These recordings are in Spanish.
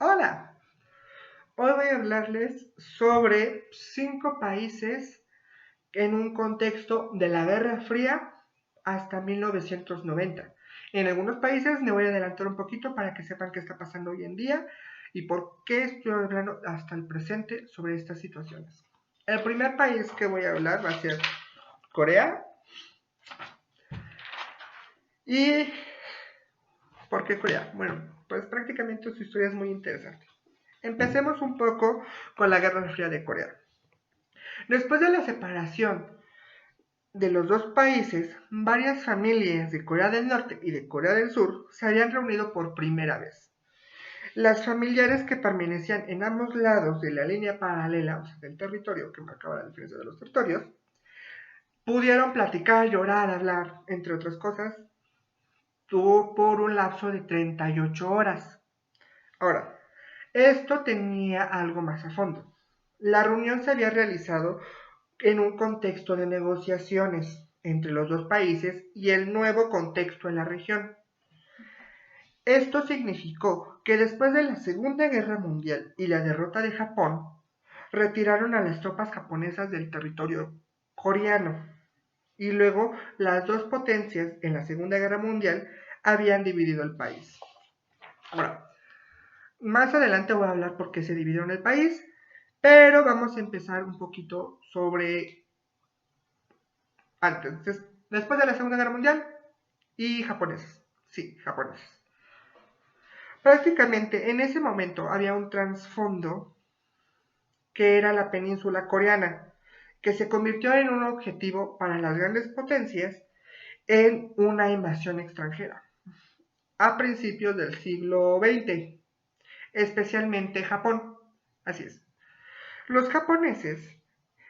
Hola, hoy voy a hablarles sobre 5 países en un contexto de la Guerra Fría hasta 1990. En algunos países me voy a adelantar un poquito para que sepan qué está pasando hoy en día y por qué estoy hablando hasta el presente sobre estas situaciones. El primer país que voy a hablar va a ser Corea. ¿Y por qué Corea? Bueno, pues prácticamente su historia es muy interesante. Empecemos un poco con la Guerra Fría de Corea. Después de la separación de los dos países, varias familias de Corea del Norte y de Corea del Sur se habían reunido por primera vez. Las familiares que permanecían en ambos lados de la línea paralela, o sea, del territorio que marcaba la diferencia de los territorios, pudieron platicar, llorar, hablar, entre otras cosas, por un lapso de 38 horas. Ahora, esto tenía algo más a fondo. La reunión se había realizado en un contexto de negociaciones entre los dos países y el nuevo contexto en la región. Esto significó que después de la Segunda Guerra Mundial y la derrota de Japón, retiraron a las tropas japonesas del territorio coreano y luego las dos potencias en la Segunda Guerra Mundial habían dividido el país. Ahora, más adelante voy a hablar por qué se dividieron el país, pero vamos a empezar un poquito sobre antes, después de la Segunda Guerra Mundial y japoneses. Sí, japoneses. Prácticamente en ese momento había un trasfondo que era la península coreana, que se convirtió en un objetivo para las grandes potencias en una invasión extranjera a principios del siglo XX, especialmente Japón. Así es. Los japoneses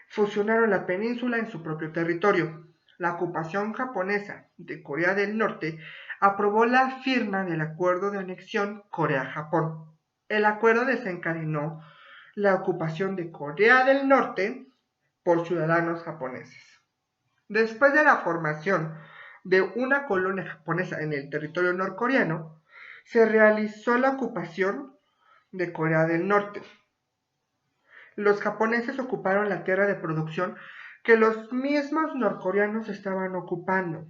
fusionaron la península en su propio territorio. La ocupación japonesa de Corea del Norte aprobó la firma del Acuerdo de Anexión Corea-Japón. El acuerdo desencadenó la ocupación de Corea del Norte por ciudadanos japoneses. Después de la formación de una colonia japonesa en el territorio norcoreano, se realizó la ocupación de Corea del Norte. Los japoneses ocuparon la tierra de producción que los mismos norcoreanos estaban ocupando.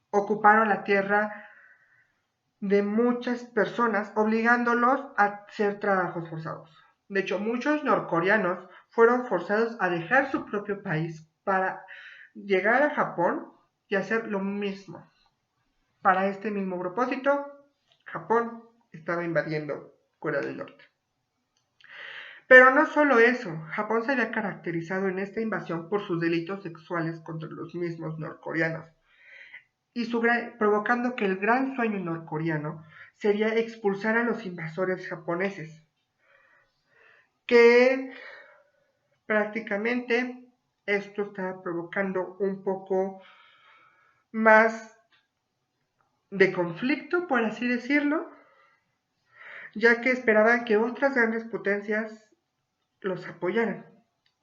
Ocuparon la tierra de muchas personas, obligándolos a hacer trabajos forzados. De hecho, muchos norcoreanos fueron forzados a dejar su propio país para llegar a Japón y hacer lo mismo. Para este mismo propósito, Japón estaba invadiendo Corea del Norte. Pero no solo eso, Japón se había caracterizado en esta invasión por sus delitos sexuales contra los mismos norcoreanos, y provocando que el gran sueño norcoreano sería expulsar a los invasores japoneses, que prácticamente esto estaba provocando un poco más de conflicto, por así decirlo, ya que esperaban que otras grandes potencias los apoyaran.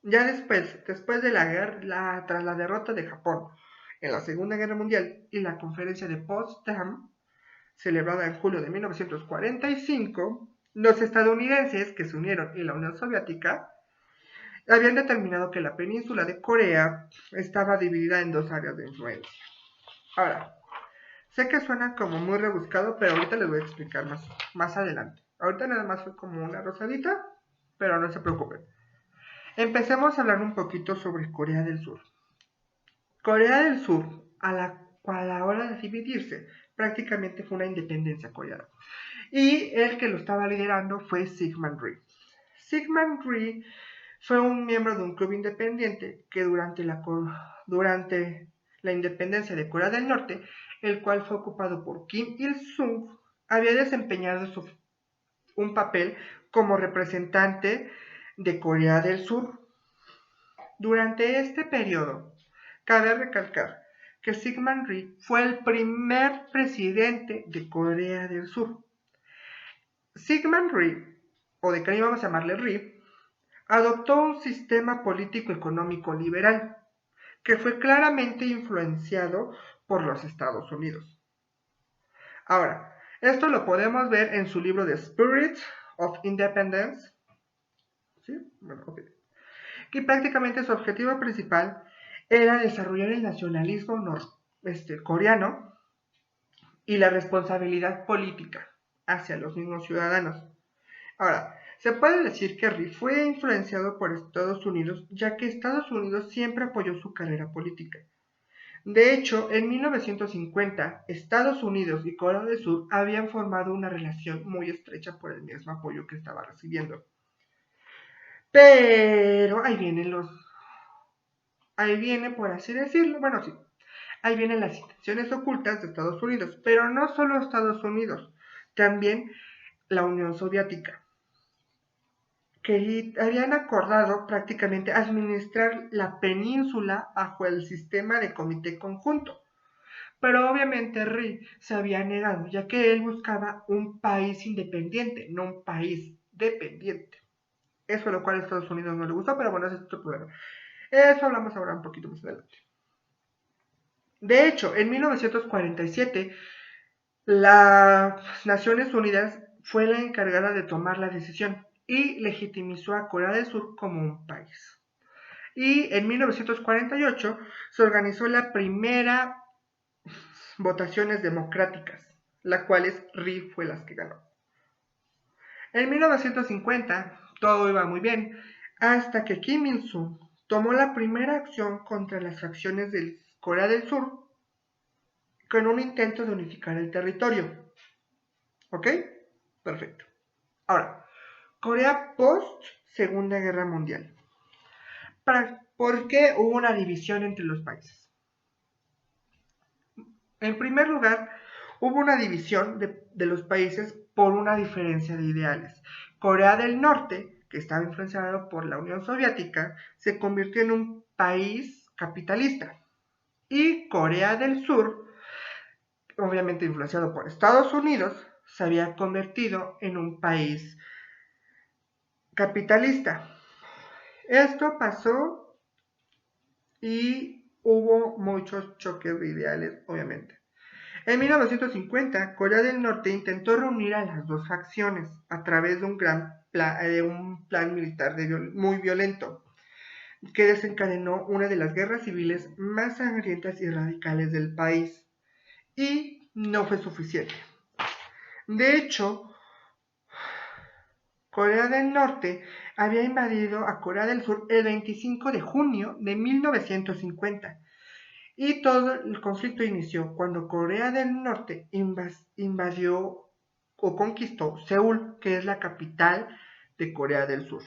Ya después de la guerra, tras la derrota de Japón en la Segunda Guerra Mundial y la conferencia de Potsdam, celebrada en julio de 1945, los estadounidenses que se unieron y la Unión Soviética habían determinado que la península de Corea estaba dividida en dos áreas de influencia. Ahora, sé que suena como muy rebuscado, pero ahorita les voy a explicar más adelante. Ahorita nada más fue como una rosadita, pero no se preocupen. Empecemos a hablar un poquito sobre Corea del Sur. Corea del Sur, a la hora de dividirse, prácticamente fue una independencia coreana. Y el que lo estaba liderando fue Syngman Rhee. Syngman Rhee fue un miembro de un club independiente que durante la independencia de Corea del Norte, el cual fue ocupado por Kim Il-sung, había desempeñado un papel como representante de Corea del Sur. Durante este periodo, cabe recalcar que Syngman Rhee fue el primer presidente de Corea del Sur. Syngman Rhee, o de cariño vamos a llamarle Rhee, adoptó un sistema político-económico liberal que fue claramente influenciado por los Estados Unidos. Ahora, esto lo podemos ver en su libro The Spirit of Independence, ¿sí? Bueno, okay. Que prácticamente su objetivo principal era desarrollar el nacionalismo coreano y la responsabilidad política hacia los mismos ciudadanos. Ahora, se puede decir que Ri fue influenciado por Estados Unidos, ya que Estados Unidos siempre apoyó su carrera política. De hecho, en 1950, Estados Unidos y Corea del Sur habían formado una relación muy estrecha por el mismo apoyo que estaba recibiendo. Pero ahí viene, por así decirlo, bueno, sí, ahí vienen las intenciones ocultas de Estados Unidos, pero no solo Estados Unidos, también la Unión Soviética, que habían acordado prácticamente administrar la península bajo el sistema de comité conjunto. Pero obviamente Ri se había negado, ya que él buscaba un país independiente, no un país dependiente. Eso a lo cual a Estados Unidos no le gustó, pero bueno, ese es otro problema. Eso hablamos ahora un poquito más adelante. De hecho, en 1947, las Naciones Unidas fue la encargada de tomar la decisión y legitimizó a Corea del Sur como un país. Y en 1948 se organizó la primera votaciones democráticas, las cuales Ri fue las que ganó. En 1950 todo iba muy bien, hasta que Kim Il-sung tomó la primera acción contra las facciones de Corea del Sur con un intento de unificar el territorio. ¿Ok? Perfecto. Ahora, Corea post Segunda Guerra Mundial. ¿Por qué hubo una división entre los países? En primer lugar, hubo una división de los países por una diferencia de ideales. Corea del Norte, que estaba influenciado por la Unión Soviética, se convirtió en un país capitalista. Y Corea del Sur, obviamente influenciado por Estados Unidos, se había convertido en un país capitalista. Esto pasó y hubo muchos choques de ideales, obviamente. En 1950, Corea del Norte intentó reunir a las dos facciones a través de un plan militar muy violento, que desencadenó una de las guerras civiles más sangrientas y radicales del país. Y no fue suficiente. De hecho, Corea del Norte había invadido a Corea del Sur el 25 de junio de 1950. Y todo el conflicto inició cuando Corea del Norte invadió o conquistó Seúl, que es la capital de Corea del Sur.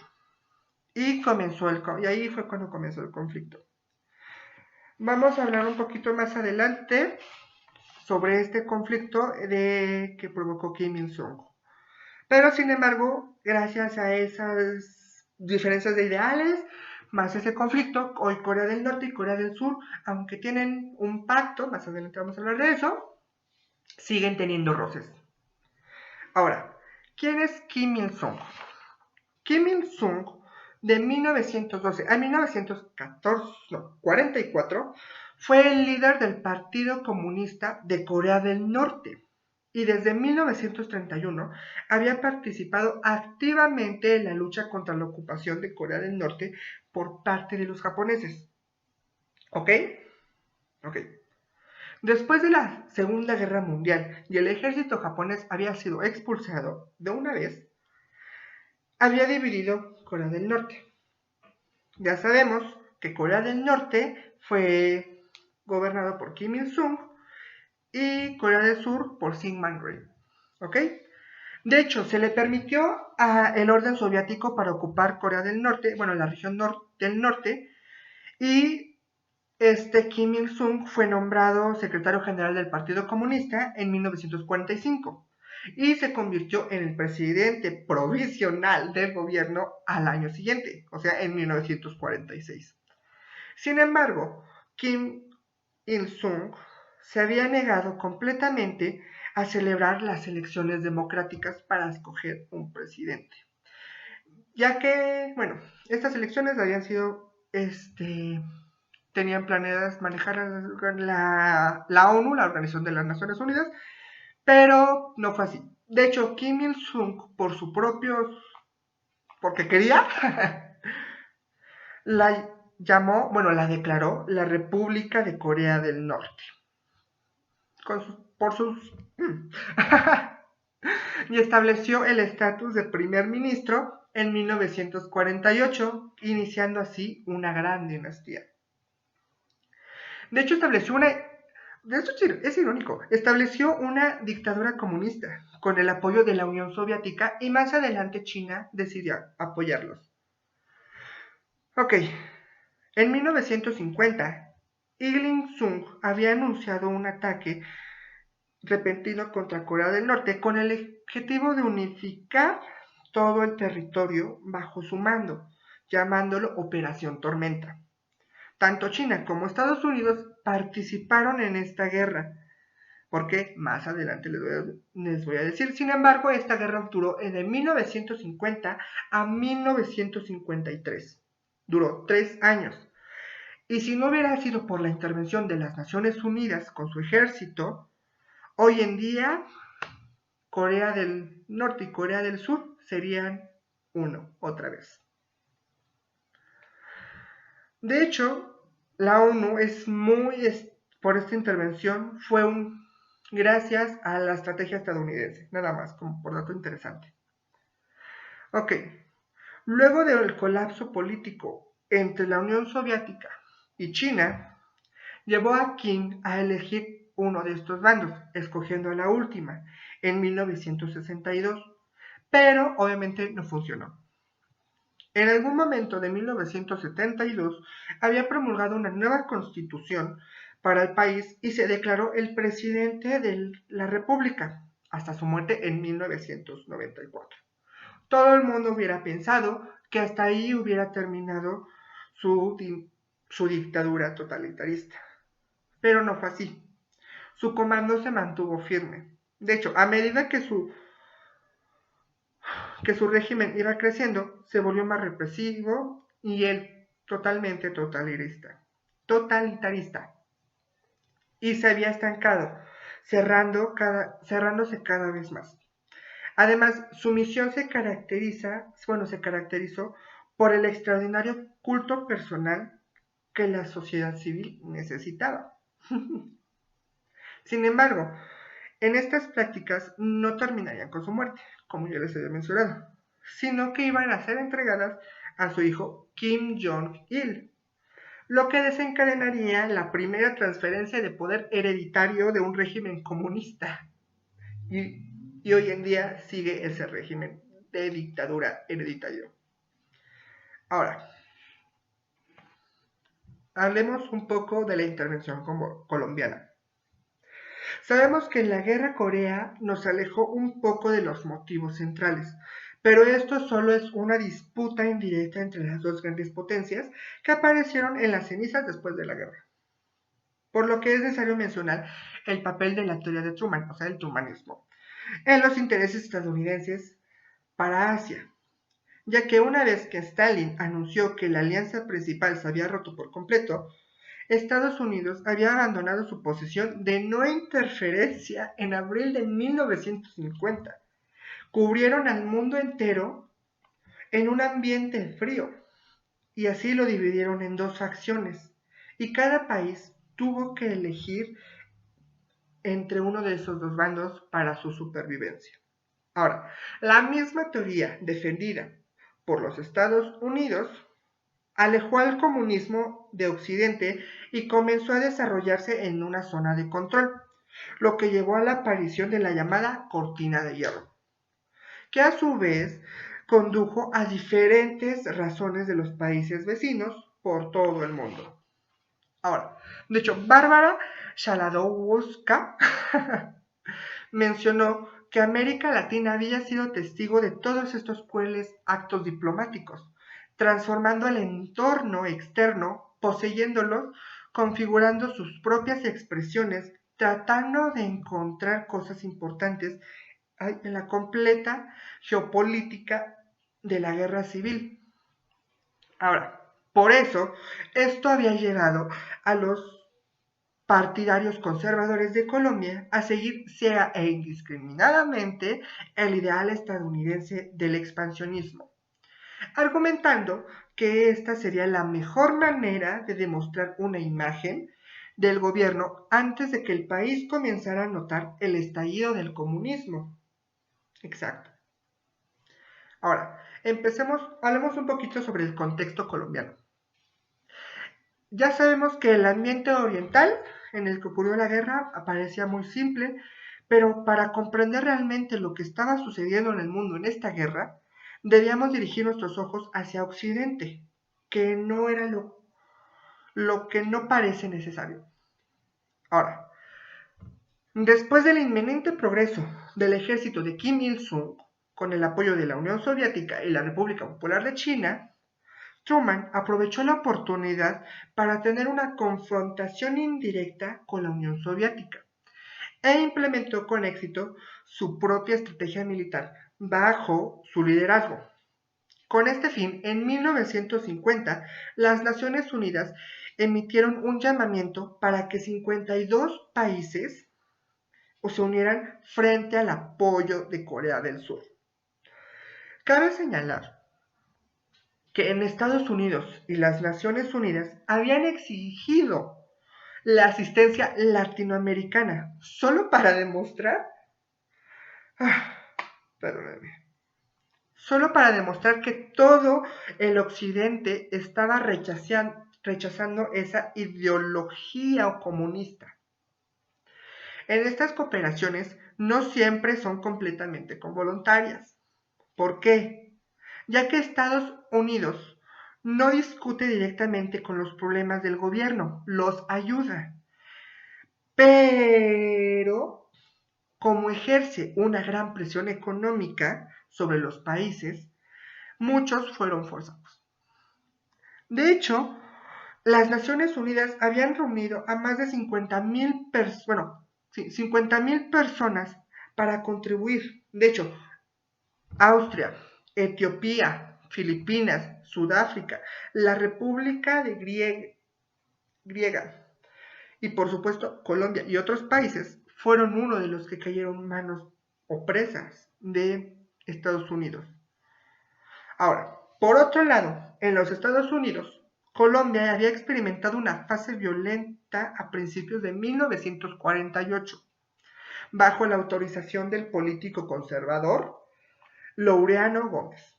Y ahí fue cuando comenzó el conflicto. Vamos a hablar un poquito más adelante sobre este conflicto que provocó Kim Il-sung. Pero sin embargo, gracias a esas diferencias de ideales, más ese conflicto, hoy Corea del Norte y Corea del Sur, aunque tienen un pacto, más adelante vamos a hablar de eso, siguen teniendo roces. Ahora, ¿quién es Kim Il-sung? Kim Il-sung, de 1912 a 1944, fue el líder del Partido Comunista de Corea del Norte y desde 1931 había participado activamente en la lucha contra la ocupación de Corea del Norte por parte de los japoneses. ¿Ok? Ok. Después de la Segunda Guerra Mundial y el ejército japonés había sido expulsado de una vez, había dividido Corea del Norte. Ya sabemos que Corea del Norte fue gobernado por Kim Il-sung y Corea del Sur por Syngman Rhee. ¿Ok? De hecho, se le permitió el orden soviético para ocupar Corea del Norte, bueno, la región del norte, y Kim Il-sung fue nombrado secretario general del Partido Comunista en 1945 y se convirtió en el presidente provisional del gobierno al año siguiente, o sea, en 1946. Sin embargo, Kim Il-sung se había negado completamente a celebrar las elecciones democráticas para escoger un presidente, ya que, bueno, estas elecciones habían sido, tenían planeadas manejar la ONU, la Organización de las Naciones Unidas, pero no fue así. De hecho, Kim Il-sung, porque quería, la la declaró la República de Corea del Norte. Por sus... y estableció el estatus de primer ministro en 1948, iniciando así una gran dinastía. De hecho, es irónico, estableció una dictadura comunista con el apoyo de la Unión Soviética y más adelante China decidió apoyarlos. Ok, en 1950, Il-sung había anunciado un ataque repentino contra Corea del Norte con el objetivo de unificar todo el territorio bajo su mando, llamándolo Operación Tormenta. Tanto China como Estados Unidos participaron en esta guerra, porque más adelante les voy a decir. Sin embargo, esta guerra duró de 1950 a 1953. Duró 3 años. Y si no hubiera sido por la intervención de las Naciones Unidas con su ejército, hoy en día Corea del Norte y Corea del Sur serían uno otra vez. De hecho, la ONU por esta intervención gracias a la estrategia estadounidense, nada más, como por dato interesante. Ok, luego del colapso político entre la Unión Soviética y China, llevó a Kim a elegir uno de estos bandos, escogiendo a la última, en 1962, pero obviamente no funcionó. En algún momento de 1972 había promulgado una nueva constitución para el país y se declaró el presidente de la República hasta su muerte en 1994. Todo el mundo hubiera pensado que hasta ahí hubiera terminado su dictadura totalitarista, pero no fue así. Su comando se mantuvo firme. De hecho, a medida que su régimen iba creciendo, se volvió más represivo y él totalmente totalitarista. Y se había estancado, cerrándose cada vez más. Además, su misión se caracterizó por el extraordinario culto personal que la sociedad civil necesitaba. Sin embargo, en estas prácticas no terminarían con su muerte, como ya les había mencionado, sino que iban a ser entregadas a su hijo Kim Jong-il, lo que desencadenaría la primera transferencia de poder hereditario de un régimen comunista. Y hoy en día sigue ese régimen de dictadura hereditario. Ahora, hablemos un poco de la intervención colombiana. Sabemos que la guerra Corea nos alejó un poco de los motivos centrales, pero esto solo es una disputa indirecta entre las dos grandes potencias que aparecieron en las cenizas después de la guerra. Por lo que es necesario mencionar el papel de la teoría de Truman, o sea, el trumanismo, en los intereses estadounidenses para Asia, ya que una vez que Stalin anunció que la alianza principal se había roto por completo, Estados Unidos había abandonado su posición de no interferencia en abril de 1950. Cubrieron al mundo entero en un ambiente frío y así lo dividieron en dos facciones y cada país tuvo que elegir entre uno de esos dos bandos para su supervivencia. Ahora, la misma teoría defendida por los Estados Unidos alejó al comunismo de Occidente y comenzó a desarrollarse en una zona de control, lo que llevó a la aparición de la llamada cortina de hierro, que a su vez condujo a diferentes razones de los países vecinos por todo el mundo. Ahora, de hecho, Bárbara Shaladowska mencionó que América Latina había sido testigo de todos estos crueles actos diplomáticos, transformando el entorno externo, poseyéndolos, configurando sus propias expresiones, tratando de encontrar cosas importantes en la completa geopolítica de la guerra civil. Ahora, por eso, esto había llegado a los partidarios conservadores de Colombia a seguir ciega e indiscriminadamente el ideal estadounidense del expansionismo, argumentando que esta sería la mejor manera de demostrar una imagen del gobierno antes de que el país comenzara a notar el estallido del comunismo. Exacto. Ahora, hablemos un poquito sobre el contexto colombiano. Ya sabemos que el ambiente oriental en el que ocurrió la guerra parecía muy simple, pero para comprender realmente lo que estaba sucediendo en el mundo en esta guerra, debíamos dirigir nuestros ojos hacia Occidente, que no era lo que no parece necesario. Ahora, después del inminente progreso del ejército de Kim Il-sung, con el apoyo de la Unión Soviética y la República Popular de China, Truman aprovechó la oportunidad para tener una confrontación indirecta con la Unión Soviética e implementó con éxito su propia estrategia militar bajo su liderazgo. Con este fin, en 1950, las Naciones Unidas emitieron un llamamiento para que 52 países se unieran frente al apoyo de Corea del Sur. Cabe señalar que en Estados Unidos y las Naciones Unidas habían exigido la asistencia latinoamericana solo para demostrar, que todo el occidente estaba rechazando esa ideología comunista. En estas cooperaciones no siempre son completamente voluntarias. ¿Por qué? Ya que Estados Unidos no discute directamente con los problemas del gobierno, los ayuda. Pero, como ejerce una gran presión económica sobre los países, muchos fueron forzados. De hecho, las Naciones Unidas habían reunido a más de 50,000 personas para contribuir. De hecho, Austria, Etiopía, Filipinas, Sudáfrica, la República de Griega y por supuesto Colombia y otros países fueron uno de los que cayeron manos o presas de Estados Unidos. Ahora, por otro lado, en los Estados Unidos, Colombia había experimentado una fase violenta a principios de 1948, bajo la autorización del político conservador Laureano Gómez.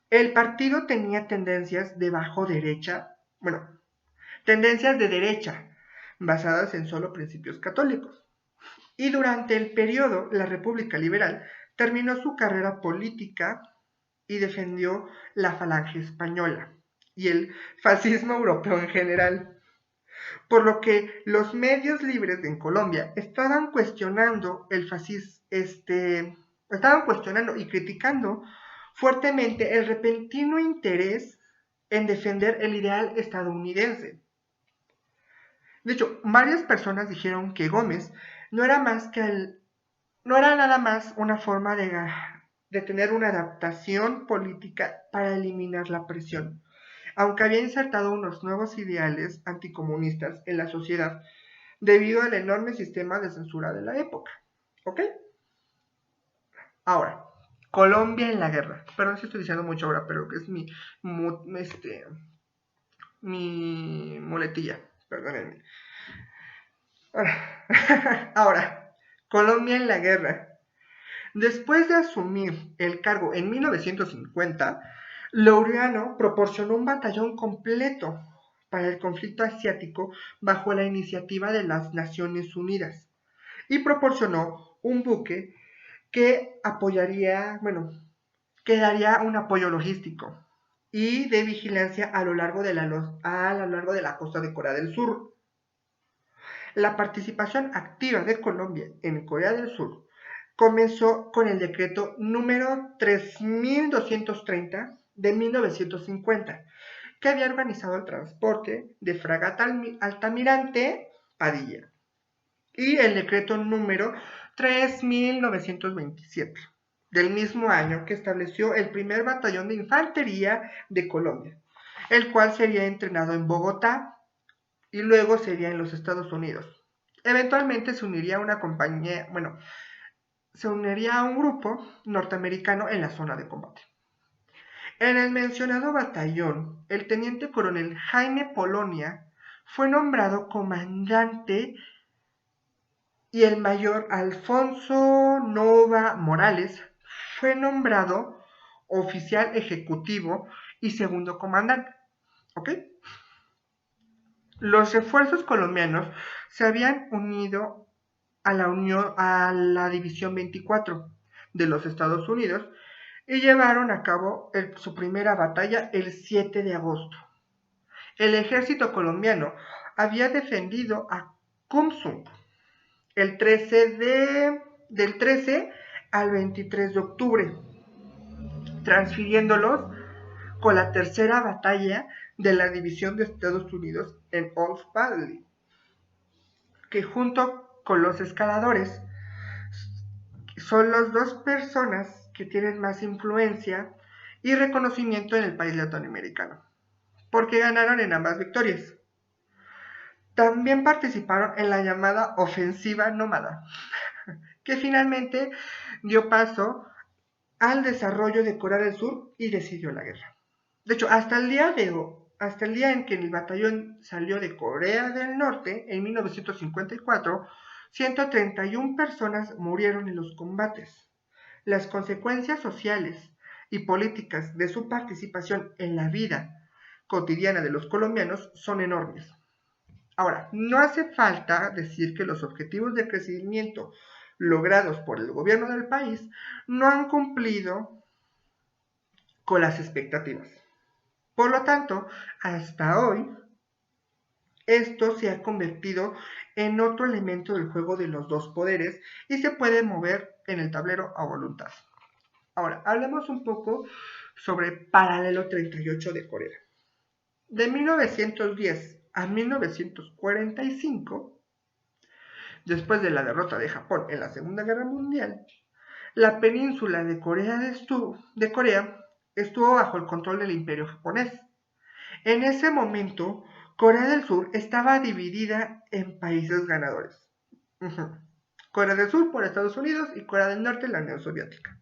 El partido tenía tendencias de derecha, basadas en solo principios católicos. Y durante el periodo, la República Liberal terminó su carrera política y defendió la Falange Española y el fascismo europeo en general. Por lo que los medios libres en Colombia estaban cuestionando y criticando fuertemente el repentino interés en defender el ideal estadounidense. De hecho, varias personas dijeron que Gómez no era nada más una forma de tener una adaptación política para eliminar la presión, aunque había insertado unos nuevos ideales anticomunistas en la sociedad debido al enorme sistema de censura de la época. ¿Ok? Ahora, Colombia en la guerra. Perdón si estoy diciendo mucho ahora, pero que es mi muletilla. Perdónenme. Ahora, Colombia en la guerra. Después de asumir el cargo en 1950, Laureano proporcionó un batallón completo para el conflicto asiático bajo la iniciativa de las Naciones Unidas y proporcionó un buque que daría un apoyo logístico y de vigilancia a lo largo de la costa de Corea del Sur. La participación activa de Colombia en Corea del Sur comenzó con el decreto número 3230 de 1950, que había organizado el transporte de fragata Altamirante Padilla, y el decreto número 3927 del mismo año, que estableció el primer batallón de infantería de Colombia, el cual sería entrenado en Bogotá y luego sería en los Estados Unidos. Eventualmente se uniría a una compañía, se uniría a un grupo norteamericano en la zona de combate. En el mencionado batallón, el teniente coronel Jaime Polonia fue nombrado comandante y el mayor Alfonso Nova Morales fue nombrado oficial ejecutivo y segundo comandante. ¿Ok? Los refuerzos colombianos se habían unido a la División 24 de los Estados Unidos y llevaron a cabo su primera batalla el 7 de agosto. El ejército colombiano había defendido a Kumsung del 13 al 23 de octubre, transfiriéndolos con la tercera batalla de la División de Estados Unidos en Old Valley, que junto con los escaladores son las dos personas que tienen más influencia y reconocimiento en el país latinoamericano, porque ganaron en ambas victorias. También participaron en la llamada Ofensiva Nómada, que finalmente dio paso al desarrollo de Corea del Sur y decidió la guerra. De hecho, hasta el día en que el batallón salió de Corea del Norte, en 1954, 131 personas murieron en los combates. Las consecuencias sociales y políticas de su participación en la vida cotidiana de los colombianos son enormes. Ahora, no hace falta decir que los objetivos de crecimiento logrados por el gobierno del país no han cumplido con las expectativas. Por lo tanto, hasta hoy, esto se ha convertido en otro elemento del juego de los dos poderes y se puede mover en el tablero a voluntad. Ahora, hablemos un poco sobre Paralelo 38 de Corea. De 1910 a 1945, después de la derrota de Japón en la Segunda Guerra Mundial, la península de Corea estuvo bajo el control del Imperio japonés. En ese momento, Corea del Sur estaba dividida en países ganadores. Corea del Sur por Estados Unidos y Corea del Norte la Unión Soviética.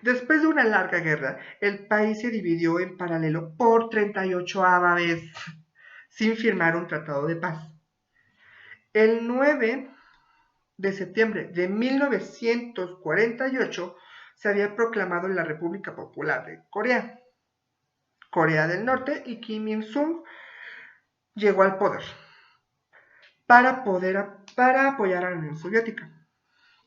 Después de una larga guerra, el país se dividió en paralelo por 38ª vez, sin firmar un tratado de paz. El 9 de septiembre de 1948 se había proclamado la República Popular de Corea, Corea del Norte, y Kim Il-sung llegó al poder para apoyar a la Unión Soviética.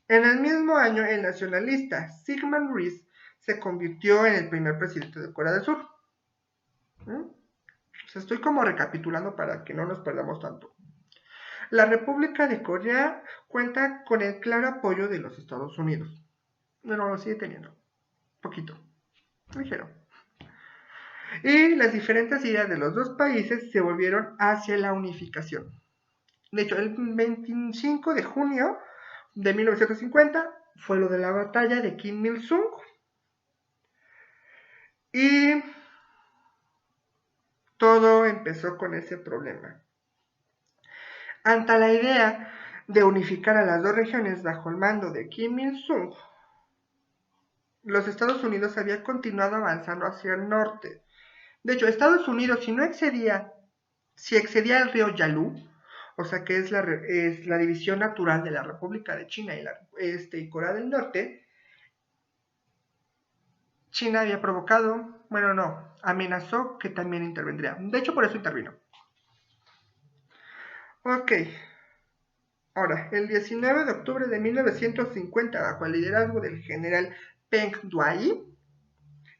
En el mismo año, el nacionalista Syngman Rhee se convirtió en el primer presidente de Corea del Sur. Estoy como recapitulando para que no nos perdamos tanto. La República de Corea cuenta con el claro apoyo de los Estados Unidos. Pero lo sigue teniendo. Poquito. Ligero. Y las diferentes ideas de los dos países se volvieron hacia la unificación. De hecho, el 25 de junio de 1950 fue lo de la batalla de Kim Il-sung. Y todo empezó con ese problema. Ante la idea de unificar a las dos regiones bajo el mando de Kim Il-sung, los Estados Unidos habían continuado avanzando hacia el norte. De hecho, Estados Unidos, si excedía el río Yalu, o sea que es la división natural de la República de China y Corea del Norte, China había amenazó que también intervendría. De hecho, por eso intervino. Ok. Ahora, el 19 de octubre de 1950, bajo el liderazgo del general Peng Duai,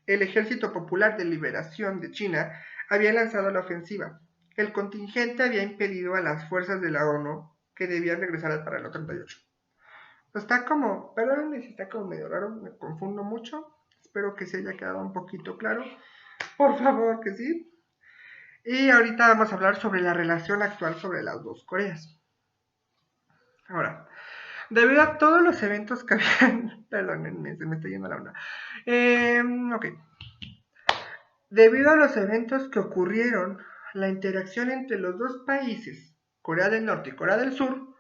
el Ejército Popular de Liberación de China había lanzado la ofensiva. El contingente había impedido a las fuerzas de la ONU que debían regresar al paralelo 38. Está como medio raro, me confundo mucho. Espero que se haya quedado un poquito claro. Por favor, que sí. Y ahorita vamos a hablar sobre la relación actual sobre las dos Coreas. Ahora, debido a todos los eventos que habían... Perdónenme, se me está yendo la onda. Ok. Debido a los eventos que ocurrieron la interacción entre los dos países, Corea del Norte y Corea del Sur,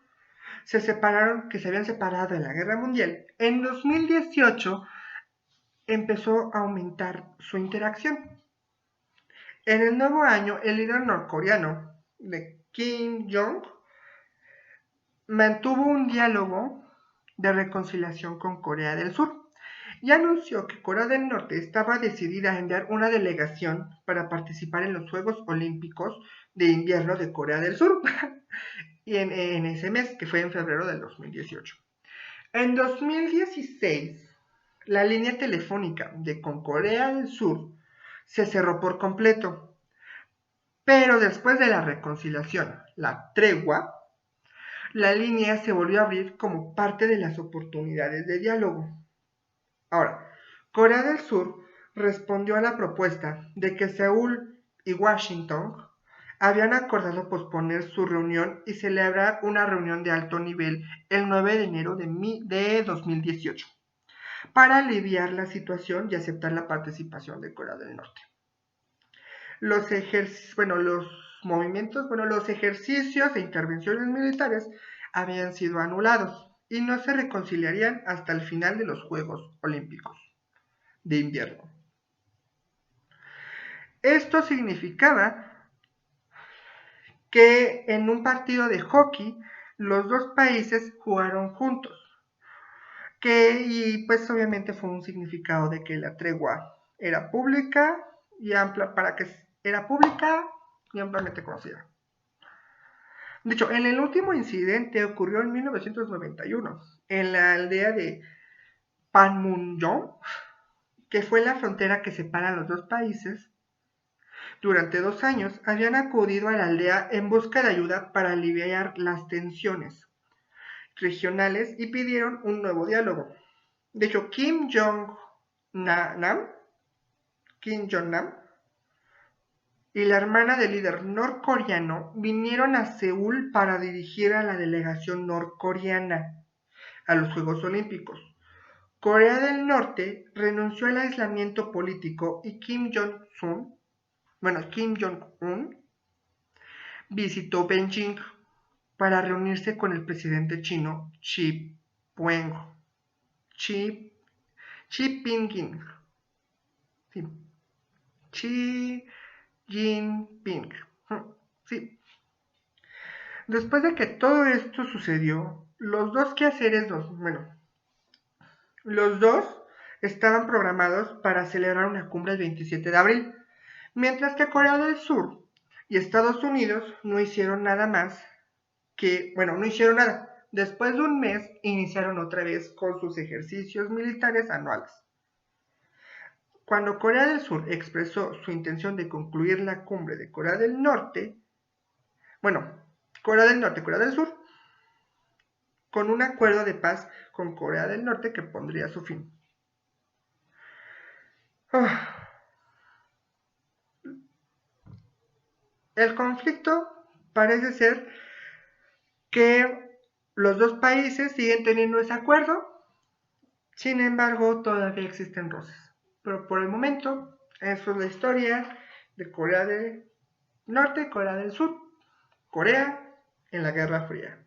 se habían separado en la Guerra Mundial, en 2018 empezó a aumentar su interacción. En el nuevo año, el líder norcoreano de Kim Jong mantuvo un diálogo de reconciliación con Corea del Sur y anunció que Corea del Norte estaba decidida a enviar una delegación para participar en los Juegos Olímpicos de Invierno de Corea del Sur y en ese mes, que fue en febrero del 2018. En 2016, la línea telefónica con Corea del Sur se cerró por completo, pero después de la reconciliación, la tregua, la línea se volvió a abrir como parte de las oportunidades de diálogo. Ahora, Corea del Sur respondió a la propuesta de que Seúl y Washington habían acordado posponer su reunión y celebrar una reunión de alto nivel el 9 de enero de 2018 para aliviar la situación y aceptar la participación de Corea del Norte. Los ejercicios e intervenciones militares habían sido anulados y no se reconciliarían hasta el final de los Juegos Olímpicos de invierno. Esto significaba que en un partido de hockey los dos países jugaron juntos, y pues obviamente fue un significado de que la tregua era pública y ampliamente conocida. De hecho, en el último incidente ocurrió en 1991, en la aldea de Panmunjom, que fue la frontera que separa los dos países. Durante 2 años habían acudido a la aldea en busca de ayuda para aliviar las tensiones regionales y pidieron un nuevo diálogo. De hecho, Kim Jong-nam y la hermana del líder norcoreano vinieron a Seúl para dirigir a la delegación norcoreana a los Juegos Olímpicos. Corea del Norte renunció al aislamiento político y Kim Jong-un visitó Beijing para reunirse con el presidente chino Xi Jinping. Sí. Después de que todo esto sucedió, los dos estaban programados para celebrar una cumbre el 27 de abril, mientras que Corea del Sur y Estados Unidos no hicieron nada. Después de un mes iniciaron otra vez con sus ejercicios militares anuales. Cuando Corea del Sur expresó su intención de concluir la cumbre de Corea del Norte, Corea del Sur, con un acuerdo de paz con Corea del Norte que pondría su fin. El conflicto parece ser que los dos países siguen teniendo ese acuerdo, sin embargo todavía existen roces. Pero por el momento, eso es la historia de Corea del Norte y Corea del Sur. Corea en la Guerra Fría.